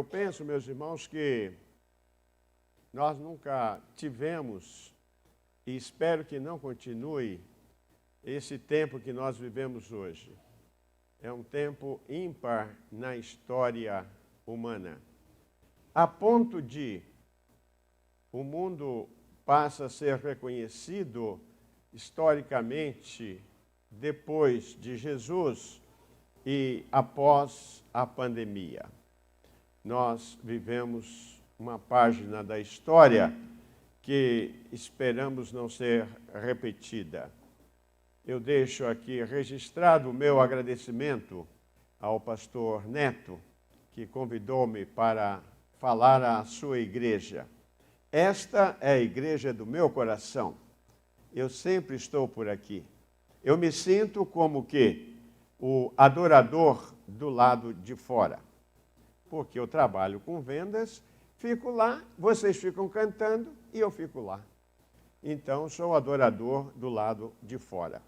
Eu penso, meus irmãos, que nós nunca tivemos, e espero que não continue, esse tempo que nós vivemos hoje. É um tempo ímpar na história humana, a ponto de o mundo passa a ser reconhecido historicamente depois de Jesus e após a pandemia. Nós vivemos uma página da história que esperamos não ser repetida. Eu deixo aqui registrado o meu agradecimento ao pastor Neto, que convidou-me para falar à sua igreja. Esta é a igreja do meu coração. Eu sempre estou por aqui. Eu me sinto como que o adorador do lado de fora. Porque eu trabalho com vendas, fico lá, vocês ficam cantando e eu fico lá. Então, sou adorador do lado de fora.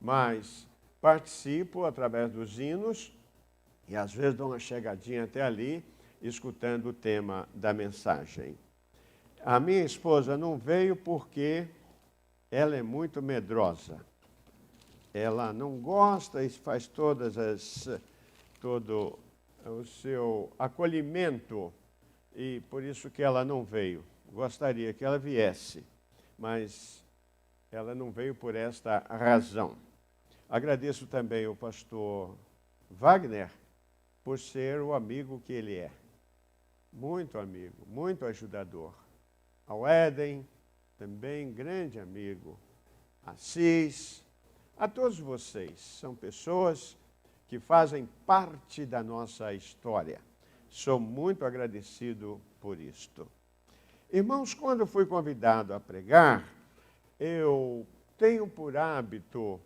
Mas participo através dos hinos e às vezes dou uma chegadinha até ali, escutando o tema da mensagem. A minha esposa não veio porque ela é muito medrosa. Ela não gosta e faz todo o seu acolhimento e por isso que ela não veio. Gostaria que ela viesse, mas ela não veio por esta razão. Agradeço também ao pastor Wagner por ser o amigo que ele é. Muito amigo, muito ajudador. Ao Éden, também grande amigo. Assis, a todos vocês, são pessoas que fazem parte da nossa história. Sou muito agradecido por isto. Irmãos, quando fui convidado a pregar, eu tenho por hábito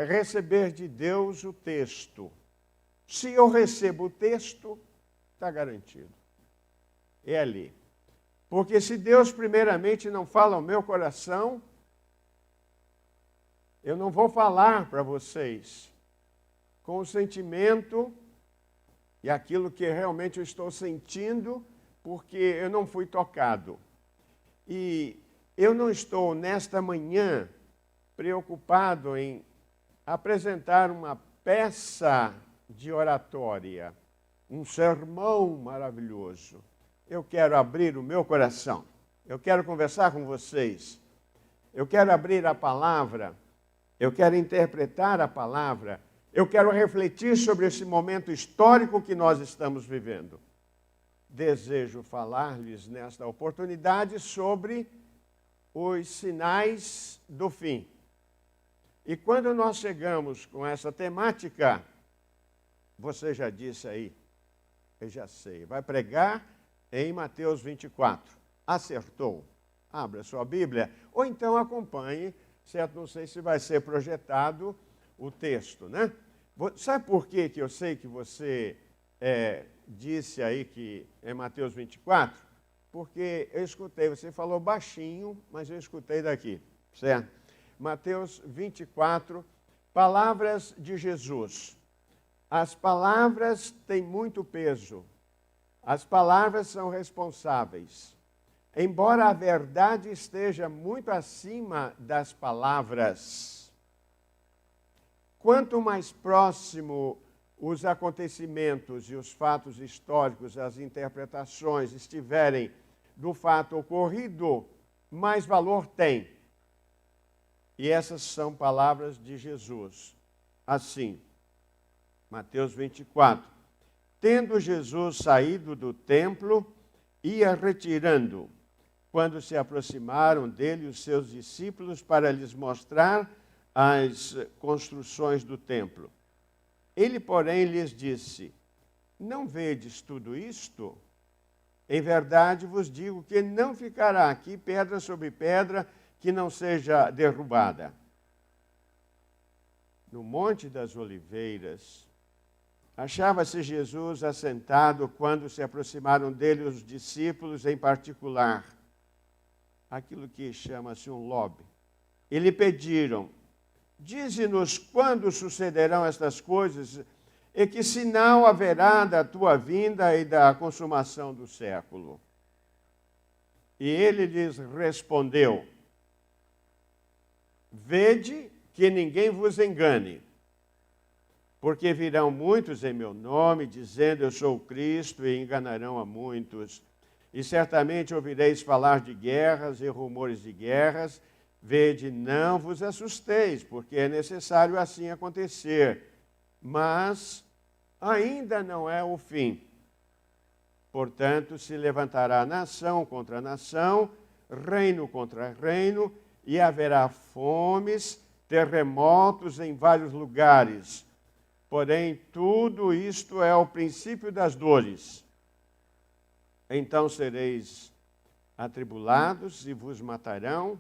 receber de Deus o texto. Se eu recebo o texto, está garantido. É ali. Porque se Deus primeiramente não fala ao meu coração, eu não vou falar para vocês com o sentimento e aquilo que realmente eu estou sentindo, porque eu não fui tocado. E eu não estou, nesta manhã, preocupado em apresentar uma peça de oratória, um sermão maravilhoso. Eu quero abrir o meu coração. Eu quero conversar com vocês. Eu quero abrir a palavra. Eu quero interpretar a palavra. Eu quero refletir sobre esse momento histórico que nós estamos vivendo. Desejo falar-lhes nesta oportunidade sobre os sinais do fim. E quando nós chegamos com essa temática, você já disse aí, eu já sei, vai pregar em Mateus 24. Acertou. Abra sua Bíblia, ou então acompanhe, certo? Não sei se vai ser projetado o texto, né? Sabe por que eu sei que você disse aí que é Mateus 24? Porque eu escutei, você falou baixinho, mas eu escutei daqui, certo? Mateus 24, palavras de Jesus. As palavras têm muito peso. As palavras são responsáveis. Embora a verdade esteja muito acima das palavras, quanto mais próximo os acontecimentos e os fatos históricos, as interpretações estiverem do fato ocorrido, mais valor tem. E essas são palavras de Jesus. Assim, Mateus 24. Tendo Jesus saído do templo, ia retirando, quando se aproximaram dele os seus discípulos para lhes mostrar as construções do templo. Ele, porém, lhes disse: não vedes tudo isto? Em verdade vos digo que não ficará aqui pedra sobre pedra que não seja derrubada. No Monte das Oliveiras, achava-se Jesus assentado quando se aproximaram dele os discípulos em particular, aquilo que chama-se um lobby. E lhe pediram: dize-nos quando sucederão estas coisas E que sinal haverá da tua vinda e da consumação do século? E ele lhes respondeu: vede que ninguém vos engane, porque virão muitos em meu nome, dizendo eu sou o Cristo, e enganarão a muitos. E certamente ouvireis falar de guerras e rumores de guerras. Vede, não vos assusteis, porque é necessário assim acontecer. Mas ainda não é o fim. Portanto, se levantará nação contra nação, reino contra reino, e haverá fomes, terremotos em vários lugares. Porém, tudo isto é o princípio das dores. Então sereis atribulados e vos matarão,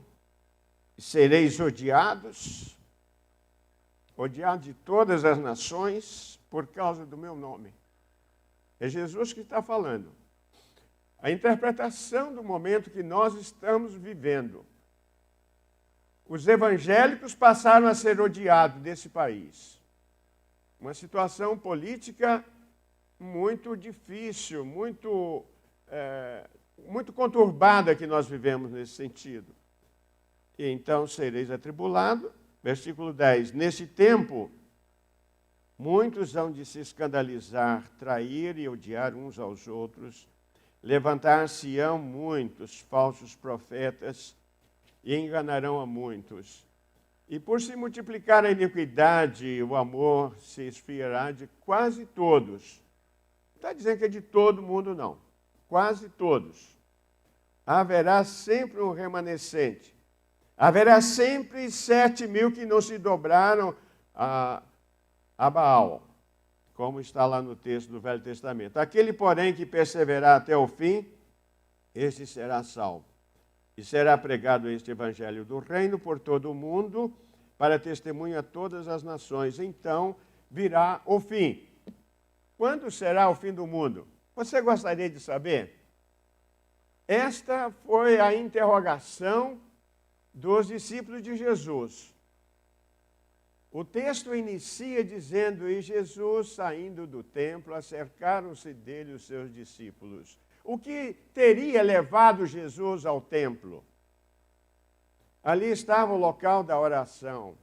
e sereis odiados de todas as nações, por causa do meu nome. É Jesus que está falando. A interpretação do momento que nós estamos vivendo. Os evangélicos passaram a ser odiados desse país. Uma situação política muito difícil, muito conturbada que nós vivemos nesse sentido. E então sereis atribulados. Versículo 10. Nesse tempo, muitos hão de se escandalizar, trair e odiar uns aos outros. Levantar-se-ão muitos falsos profetas e enganarão a muitos. E por se multiplicar a iniquidade, o amor se esfriará de quase todos. Não está dizendo que é de todo mundo, não. Quase todos. Haverá sempre um remanescente. Haverá sempre 7.000 que não se dobraram a Baal, como está lá no texto do Velho Testamento. Aquele, porém, que perseverar até o fim, este será salvo. E será pregado este evangelho do reino por todo o mundo, para testemunho a todas as nações. Então virá o fim. Quando será o fim do mundo? Você gostaria de saber? Esta foi a interrogação dos discípulos de Jesus. O texto inicia dizendo: e Jesus, saindo do templo, acercaram-se dele os seus discípulos. O que teria levado Jesus ao templo? Ali estava o local da oração,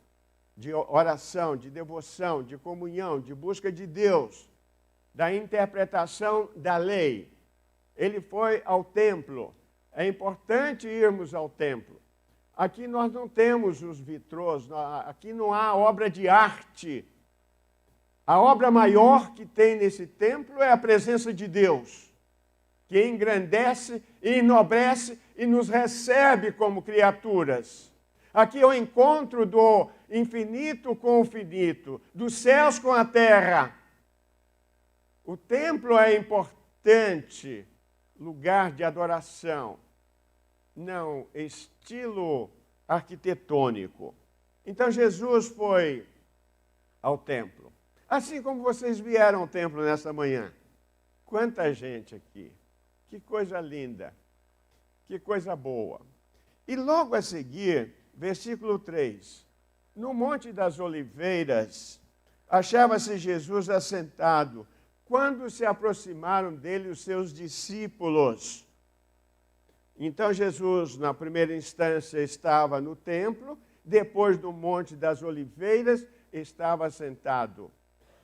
de devoção, de comunhão, de busca de Deus, da interpretação da lei. Ele foi ao templo. É importante irmos ao templo. Aqui nós não temos os vitrôs, aqui não há obra de arte. A obra maior que tem nesse templo é a presença de Deus, que engrandece e enobrece e nos recebe como criaturas. Aqui é o encontro do infinito com o finito, dos céus com a terra. O templo é importante lugar de adoração, não estilo arquitetônico. Então Jesus foi ao templo. Assim como vocês vieram ao templo nessa manhã. Quanta gente aqui. Que coisa linda. Que coisa boa. E logo a seguir, versículo 3. No Monte das Oliveiras, achava-se Jesus assentado, quando se aproximaram dele os seus discípulos. Então Jesus, na primeira instância, estava no templo, depois no Monte das Oliveiras, estava sentado.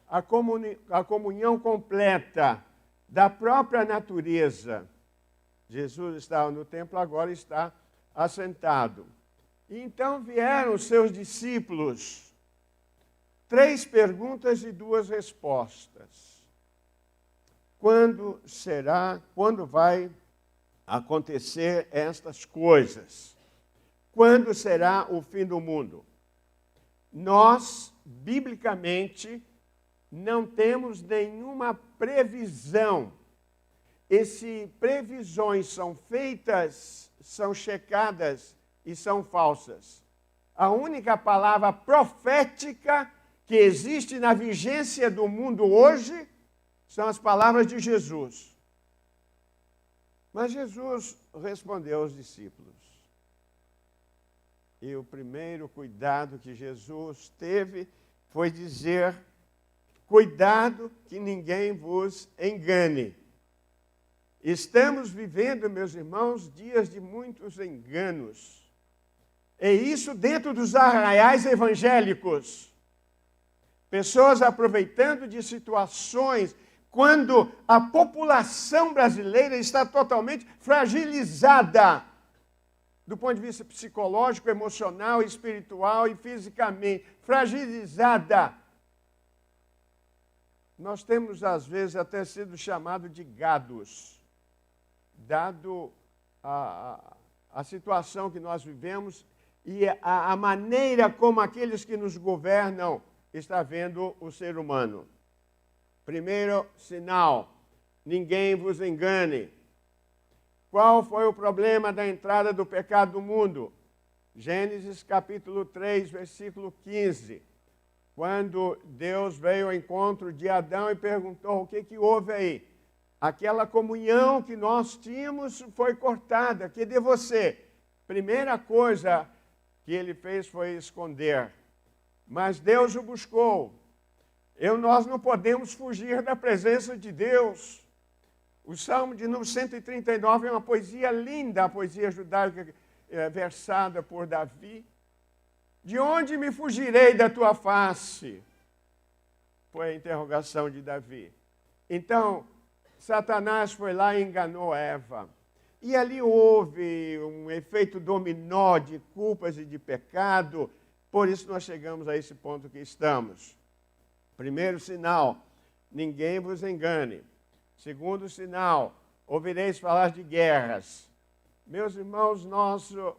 A comunhão completa da própria natureza. Jesus estava no templo, agora está assentado. E então vieram os seus discípulos. 3 perguntas e 2 respostas. Quando vai acontecer estas coisas? Quando será o fim do mundo? Nós, biblicamente, não temos nenhuma previsão. E se previsões são feitas, são checadas e são falsas. A única palavra profética que existe na vigência do mundo hoje são as palavras de Jesus. Mas Jesus respondeu aos discípulos. E o primeiro cuidado que Jesus teve foi dizer Cuidado que ninguém vos engane. Estamos vivendo, meus irmãos, dias de muitos enganos. E isso dentro dos arraiais evangélicos. Pessoas aproveitando de situações quando a população brasileira está totalmente fragilizada do ponto de vista psicológico, emocional, espiritual e fisicamente. Fragilizada. Nós temos, às vezes, até sido chamados de gados, dado a situação que nós vivemos e a maneira como aqueles que nos governam estão vendo o ser humano. Primeiro sinal, ninguém vos engane. Qual foi o problema da entrada do pecado no mundo? Gênesis capítulo 3, versículo 15. Quando Deus veio ao encontro de Adão e perguntou o que houve aí. Aquela comunhão que nós tínhamos foi cortada. Cadê você? Primeira coisa que ele fez foi esconder. Mas Deus o buscou. Nós não podemos fugir da presença de Deus. O Salmo de número 139 é uma poesia linda, a poesia judaica versada por Davi. De onde me fugirei da tua face? Foi a interrogação de Davi. Então, Satanás foi lá e enganou Eva. E ali houve um efeito dominó de culpas e de pecado. Por isso nós chegamos a esse ponto que estamos. Primeiro sinal, ninguém vos engane. Segundo sinal, ouvireis falar de guerras. Meus irmãos,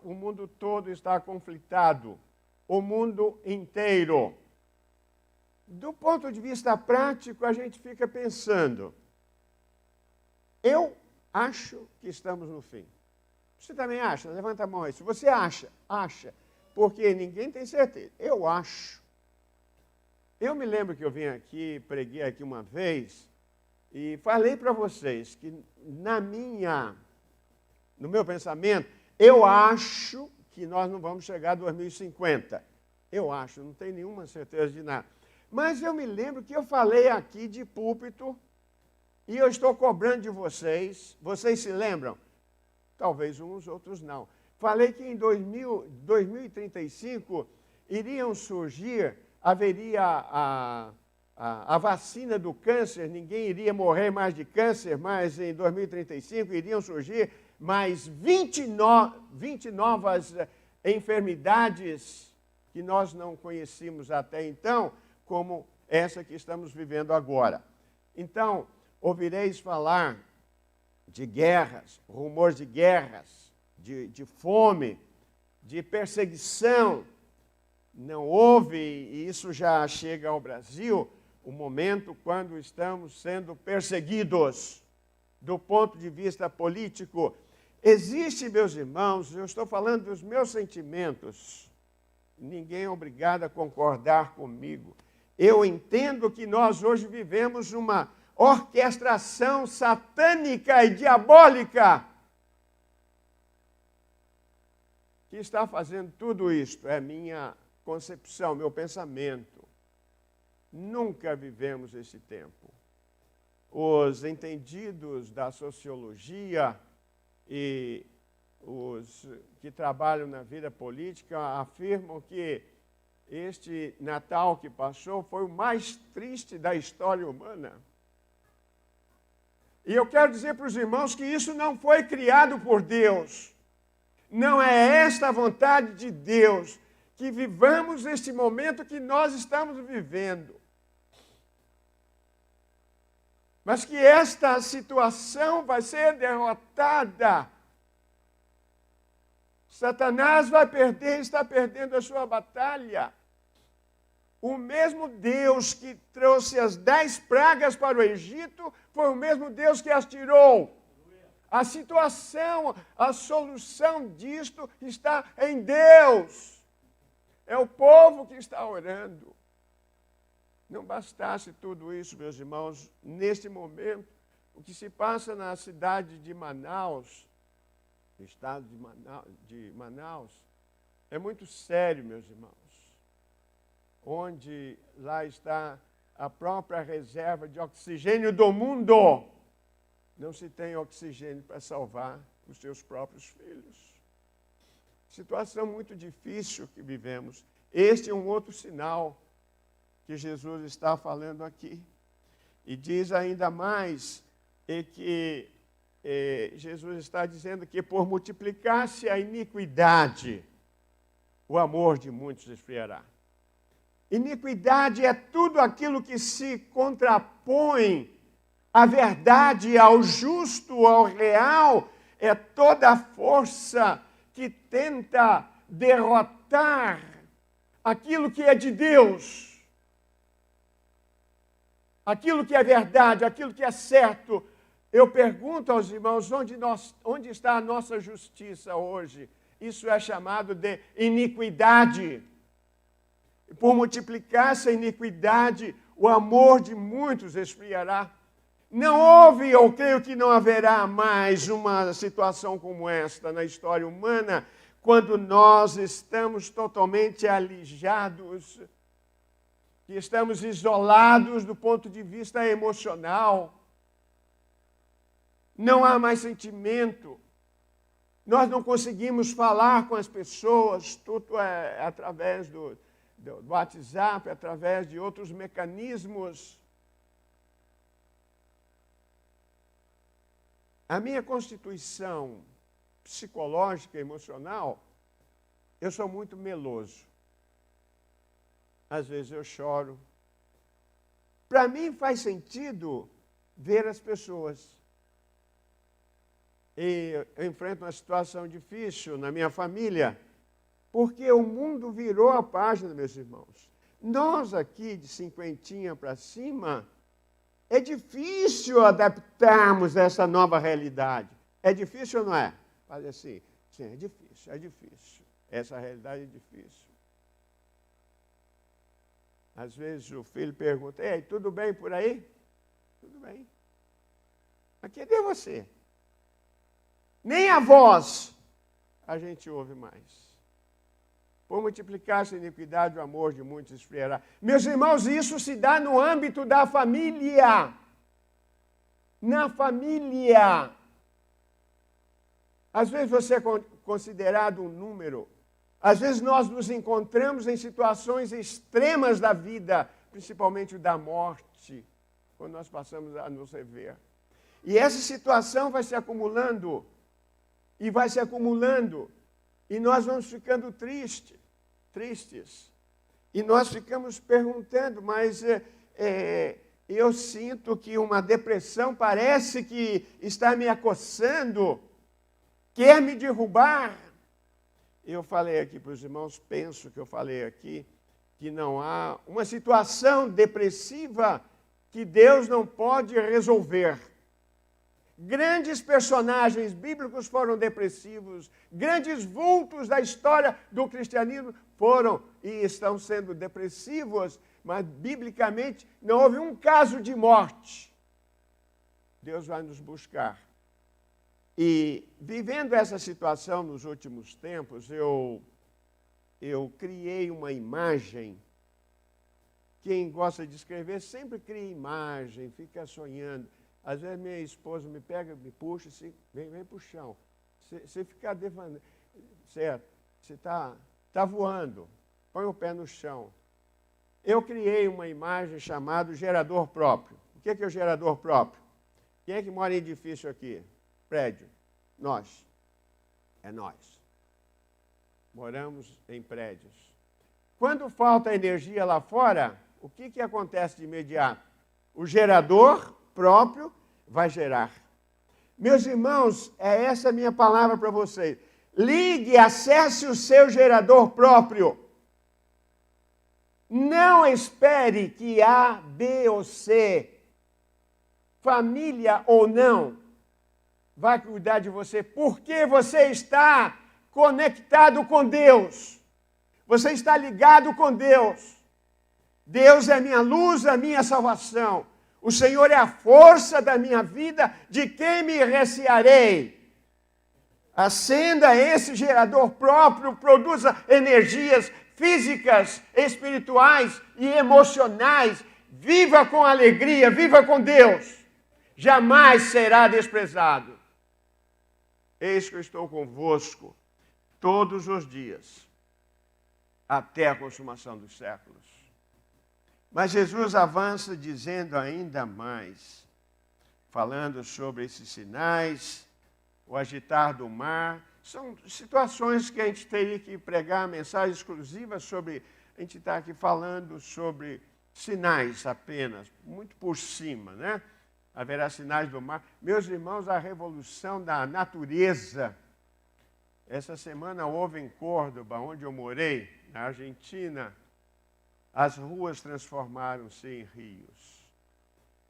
o mundo todo está conflitado. O mundo inteiro. Do ponto de vista prático, a gente fica pensando. Eu acho que estamos no fim. Você também acha? Levanta a mão aí. Se você acha. Porque ninguém tem certeza. Eu acho. Eu me lembro que eu vim aqui, preguei aqui uma vez, e falei para vocês que no meu pensamento, eu acho que nós não vamos chegar a 2050. Eu acho, não tenho nenhuma certeza de nada. Mas eu me lembro que eu falei aqui de púlpito, e eu estou cobrando de vocês. Vocês se lembram? Talvez uns, outros não. Falei que em 2035 haveria a vacina do câncer, ninguém iria morrer mais de câncer, mas em 2035 iriam surgir mais 20 novas enfermidades que nós não conhecíamos até então, como essa que estamos vivendo agora. Então, ouvireis falar de guerras, rumores de guerras, de fome, de perseguição. Não houve, e isso já chega ao Brasil, o momento quando estamos sendo perseguidos do ponto de vista político. Existe, meus irmãos, eu estou falando dos meus sentimentos, ninguém é obrigado a concordar comigo. Eu entendo que nós hoje vivemos uma orquestração satânica e diabólica que está fazendo tudo isto. É minha concepção, meu pensamento. Nunca vivemos esse tempo. Os entendidos da sociologia e os que trabalham na vida política afirmam que este Natal que passou foi o mais triste da história humana. E eu quero dizer para os irmãos que isso não foi criado por Deus. Não é esta a vontade de Deus, que vivamos este momento que nós estamos vivendo. Mas que esta situação vai ser derrotada. Satanás vai perder, está perdendo a sua batalha. O mesmo Deus que trouxe as 10 pragas para o Egito foi o mesmo Deus que as tirou. A situação, a solução disto está em Deus. É o povo que está orando. Não bastasse tudo isso, meus irmãos, neste momento, o que se passa na cidade de Manaus, no estado de Manaus, é muito sério, meus irmãos. Onde lá está a própria reserva de oxigênio do mundo, não se tem oxigênio para salvar os seus próprios filhos. Situação muito difícil que vivemos. Este é um outro sinal que Jesus está falando aqui. E diz ainda mais que Jesus está dizendo que por multiplicar-se a iniquidade, o amor de muitos esfriará. Iniquidade é tudo aquilo que se contrapõe à verdade, ao justo, ao real. É toda a força que tenta derrotar aquilo que é de Deus, aquilo que é verdade, aquilo que é certo. Eu pergunto aos irmãos, onde está a nossa justiça hoje? Isso é chamado de iniquidade. Por multiplicar-se a iniquidade, o amor de muitos esfriará. Não houve, eu creio que não haverá mais uma situação como esta na história humana, quando nós estamos totalmente alijados, que estamos isolados do ponto de vista emocional. Não há mais sentimento. Nós não conseguimos falar com as pessoas, tudo é através do WhatsApp, através de outros mecanismos. A minha constituição psicológica e emocional, eu sou muito meloso. Às vezes eu choro. Para mim faz sentido ver as pessoas. E eu enfrento uma situação difícil na minha família, porque o mundo virou a página, meus irmãos. Nós aqui, de cinquentinha para cima, é difícil adaptarmos essa nova realidade. É difícil ou não é? Faz assim, sim, é difícil, é difícil. Essa realidade é difícil. Às vezes o filho pergunta, ei, tudo bem por aí? Tudo bem. Mas cadê você? Nem a voz a gente ouve mais. Por multiplicar-se a iniquidade, o amor de muitos esfriará. Meus irmãos, isso se dá no âmbito da família. Na família. Às vezes você é considerado um número. Às vezes nós nos encontramos em situações extremas da vida, principalmente da morte, quando nós passamos a nos rever. E essa situação vai se acumulando, e vai se acumulando, e nós vamos ficando tristes. E nós ficamos perguntando, mas eu sinto que uma depressão parece que está me acossando, quer me derrubar. Eu falei aqui para os irmãos, penso que eu falei aqui, que não há uma situação depressiva que Deus não pode resolver. Grandes personagens bíblicos foram depressivos, grandes vultos da história do cristianismo foram e estão sendo depressivos, mas biblicamente não houve um caso de morte. Deus vai nos buscar. E vivendo essa situação nos últimos tempos, eu criei uma imagem. Quem gosta de escrever sempre cria imagem, fica sonhando. Às vezes minha esposa me pega, me puxa, assim, vem para o chão. Você fica defendendo, certo? Você está voando, põe o pé no chão. Eu criei uma imagem chamada gerador próprio. O que é o gerador próprio? Quem é que mora em edifício aqui? Prédio. Nós. É nós. Moramos em prédios. Quando falta energia lá fora, o que acontece de imediato? O gerador próprio vai gerar. Meus irmãos, é essa a minha palavra para vocês. Ligue, acesse o seu gerador próprio. Não espere que A, B ou C, família ou não, vai cuidar de você, porque você está conectado com Deus. Você está ligado com Deus. Deus é minha luz, a minha salvação. O Senhor é a força da minha vida, de quem me recearei? Acenda esse gerador próprio, produza energias físicas, espirituais e emocionais viva com alegria, viva com Deus. Jamais será desprezado. Eis que eu estou convosco todos os dias, até a consumação dos séculos. Mas Jesus avança dizendo ainda mais, falando sobre esses sinais, o agitar do mar. São situações que a gente teria que pregar mensagem exclusiva sobre. A gente está aqui falando sobre sinais apenas, muito por cima, né? Haverá sinais do mar. Meus irmãos, a revolução da natureza. Essa semana houve em Córdoba, onde eu morei, na Argentina, as ruas transformaram-se em rios.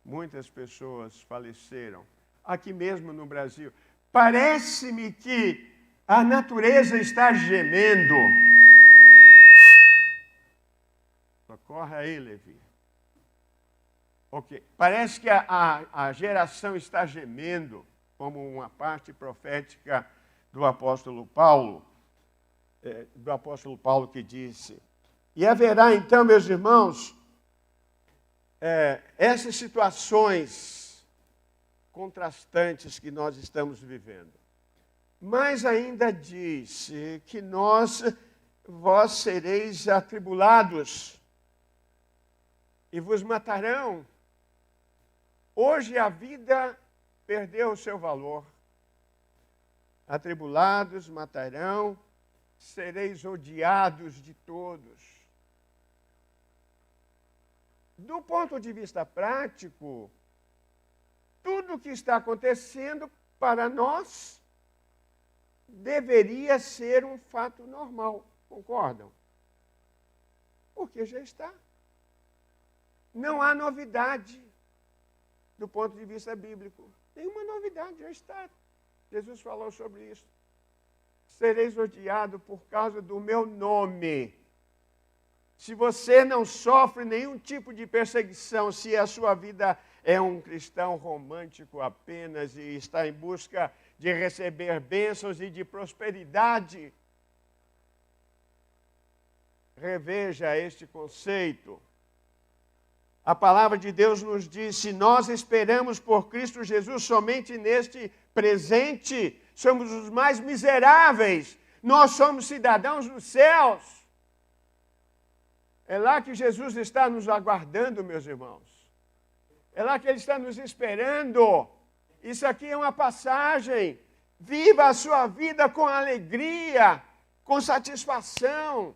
Muitas pessoas faleceram. Aqui mesmo no Brasil. Parece-me que a natureza está gemendo. Socorre aí, Levi. Ok. Parece que a geração está gemendo, como uma parte profética do apóstolo Paulo. Do apóstolo Paulo que disse. E haverá então, meus irmãos, essas situações contrastantes que nós estamos vivendo. Mas ainda disse que vós sereis atribulados e vos matarão. Hoje a vida perdeu o seu valor. Atribulados, matarão, sereis odiados de todos. Do ponto de vista prático, tudo o que está acontecendo para nós deveria ser um fato normal, concordam? Porque já está. Não há novidade do ponto de vista bíblico. Nenhuma novidade, já está. Jesus falou sobre isso. Sereis odiado por causa do meu nome. Se você não sofre nenhum tipo de perseguição, se a sua vida é um cristão romântico apenas e está em busca de receber bênçãos e de prosperidade, reveja este conceito. A palavra de Deus nos diz, se nós esperamos por Cristo Jesus somente neste presente, somos os mais miseráveis. Nós somos cidadãos dos céus. É lá que Jesus está nos aguardando, meus irmãos. É lá que Ele está nos esperando. Isso aqui é uma passagem. Viva a sua vida com alegria, com satisfação.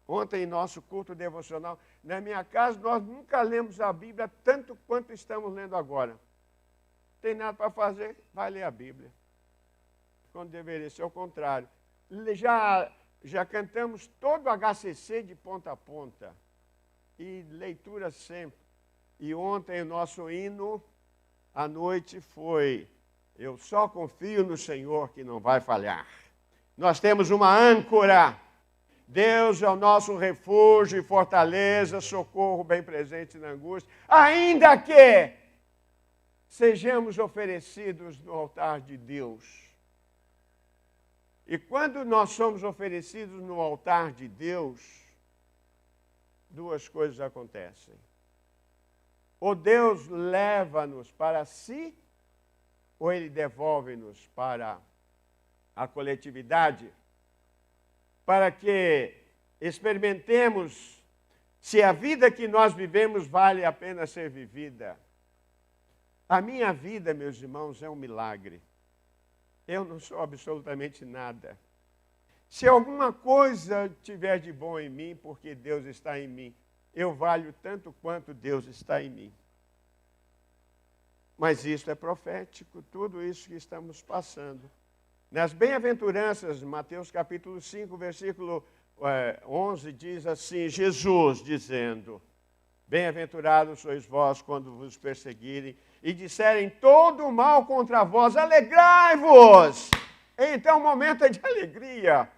Ontem, em nosso culto devocional, na minha casa, nós nunca lemos a Bíblia tanto quanto estamos lendo agora. Não tem nada para fazer, vai ler a Bíblia. Quando deveria ser o contrário. Já cantamos todo o HCC de ponta a ponta. E leitura sempre. E ontem o nosso hino à noite foi: eu só confio no Senhor que não vai falhar. Nós temos uma âncora. Deus é o nosso refúgio e fortaleza, socorro bem presente na angústia. Ainda que sejamos oferecidos no altar de Deus. E quando nós somos oferecidos no altar de Deus, duas coisas acontecem. Ou Deus leva-nos para si, ou Ele devolve-nos para a coletividade, para que experimentemos se a vida que nós vivemos vale a pena ser vivida. A minha vida, meus irmãos, é um milagre. Eu não sou absolutamente nada. Se alguma coisa tiver de bom em mim, porque Deus está em mim, eu valho tanto quanto Deus está em mim. Mas isso é profético, tudo isso que estamos passando. Nas bem-aventuranças, Mateus capítulo 5, versículo 11, diz assim, Jesus dizendo, bem-aventurados sois vós quando vos perseguirem e disserem todo o mal contra vós, alegrai-vos! Então o momento é de alegria.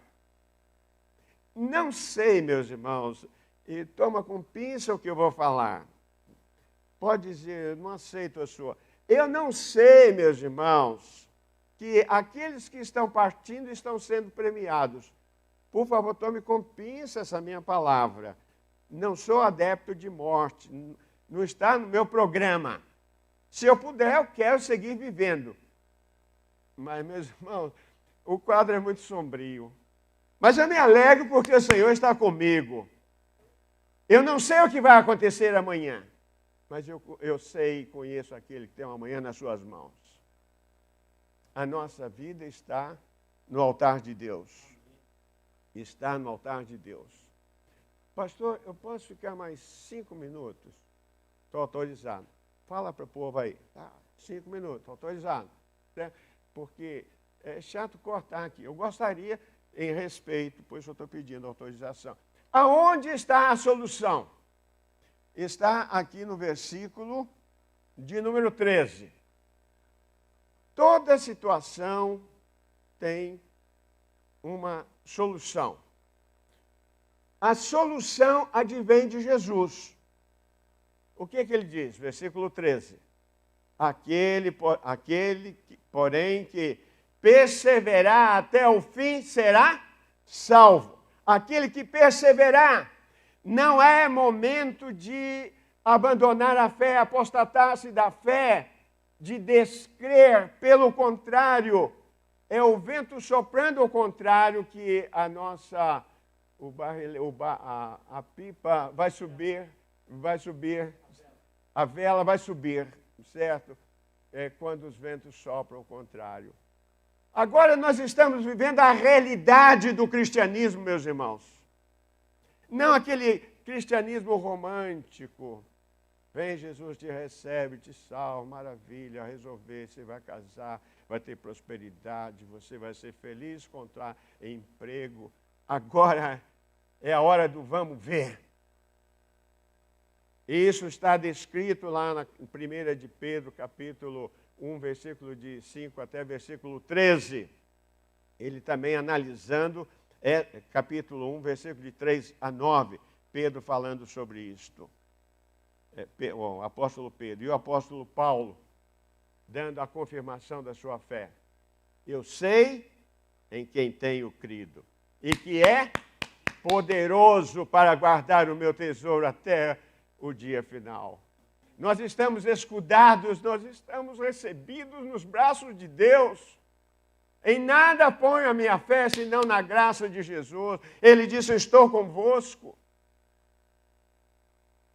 Não sei, meus irmãos, e toma com pinça o que eu vou falar. Pode dizer, não aceito a sua. Eu não sei, meus irmãos, que aqueles que estão partindo estão sendo premiados. Por favor, tome com pinça essa minha palavra. Não sou adepto de morte. Não está no meu programa. Se eu puder, eu quero seguir vivendo. Mas, meus irmãos, o quadro é muito sombrio. Mas eu me alegro porque o Senhor está comigo. Eu não sei o que vai acontecer amanhã, mas eu sei e conheço aquele que tem o amanhã nas suas mãos. A nossa vida está no altar de Deus. Está no altar de Deus. Pastor, eu posso ficar mais 5 minutos? Estou autorizado. Fala para o povo aí. Tá, 5 minutos, autorizado. Certo? Porque é chato cortar aqui. Eu gostaria, em respeito, pois eu estou pedindo autorização. Aonde está a solução? Está aqui no versículo de número 13. Toda situação tem uma solução. A solução advém de Jesus. O que ele diz? Versículo 13. Aquele, porém, que perseverar até o fim será salvo. Aquele que perseverar. Não é momento de abandonar a fé, apostatar-se da fé, de descrer. Pelo contrário, é o vento soprando ao contrário que a nossa, a pipa vai subir, a vela vai subir, certo? É quando os ventos sopram ao contrário. Agora nós estamos vivendo a realidade do cristianismo, meus irmãos. Não aquele cristianismo romântico. Vem, Jesus te recebe, te salva, maravilha, resolver, você vai casar, vai ter prosperidade, você vai ser feliz, encontrar emprego. Agora é a hora do vamos ver. Isso está descrito lá na 1 de Pedro, capítulo 1, versículo de 5 até versículo 13. Ele também analisando, capítulo 1, versículo de 3 a 9, Pedro falando sobre isto. O apóstolo Pedro e o apóstolo Paulo, dando a confirmação da sua fé. Eu sei em quem tenho crido, e que é poderoso para guardar o meu tesouro até o dia final. Nós estamos escudados, nós estamos recebidos nos braços de Deus. Em nada ponho a minha fé, senão na graça de Jesus. Ele disse, eu estou convosco.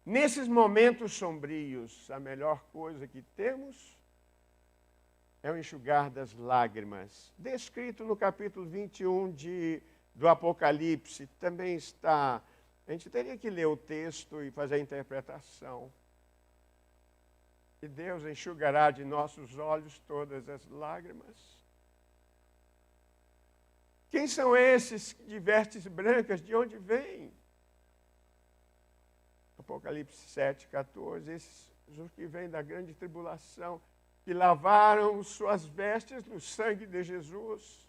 Nesses momentos sombrios, a melhor coisa que temos é o enxugar das lágrimas. Descrito no capítulo 21 do Apocalipse, também está. A gente teria que ler o texto e fazer a interpretação. E Deus enxugará de nossos olhos todas as lágrimas. Quem são esses de vestes brancas? De onde vêm? Apocalipse 7, 14. Esses os que vêm da grande tribulação, que lavaram suas vestes no sangue de Jesus.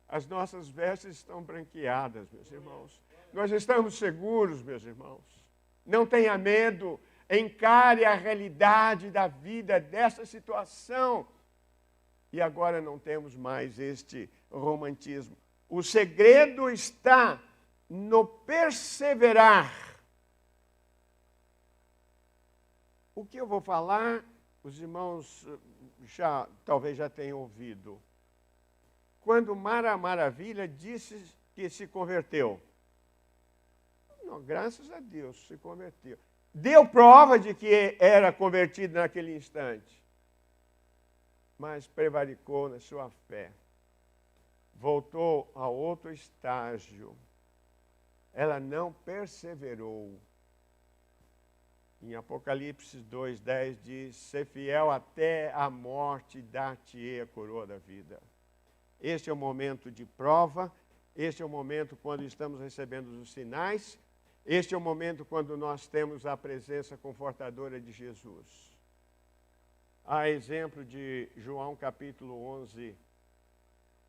As nossas vestes estão branqueadas, meus irmãos. Nós estamos seguros, meus irmãos. Não tenha medo. Encare a realidade da vida, dessa situação. E agora não temos mais este romantismo. O segredo está no perseverar. O que eu vou falar, os irmãos talvez já tenham ouvido. Quando Mara Maravilha disse que se converteu. Não, graças a Deus, se converteu. Deu prova de que era convertido naquele instante. Mas prevaricou na sua fé. Voltou a outro estágio. Ela não perseverou. Em Apocalipse 2:10 diz, ser fiel até a morte, dar-te-ei a coroa da vida. Este é o momento de prova, este é o momento quando estamos recebendo os sinais, este é o momento quando nós temos a presença confortadora de Jesus. Há exemplo de João capítulo 11,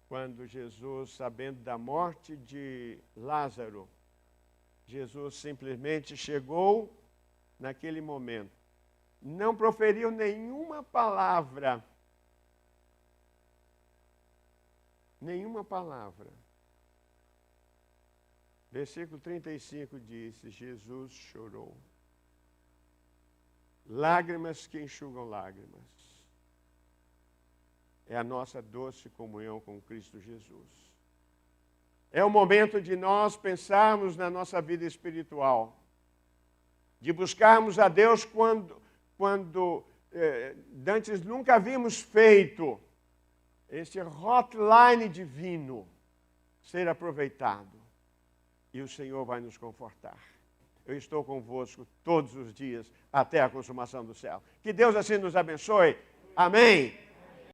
quando Jesus, sabendo da morte de Lázaro, Jesus simplesmente chegou naquele momento. Não proferiu nenhuma palavra. Nenhuma palavra. Versículo 35 diz: Jesus chorou. Lágrimas que enxugam lágrimas. É a nossa doce comunhão com Cristo Jesus. É o momento de nós pensarmos na nossa vida espiritual, de buscarmos a Deus quando dantes nunca havíamos feito este hotline divino ser aproveitado. E o Senhor vai nos confortar. Eu estou convosco todos os dias até a consumação do céu. Que Deus assim nos abençoe. Amém.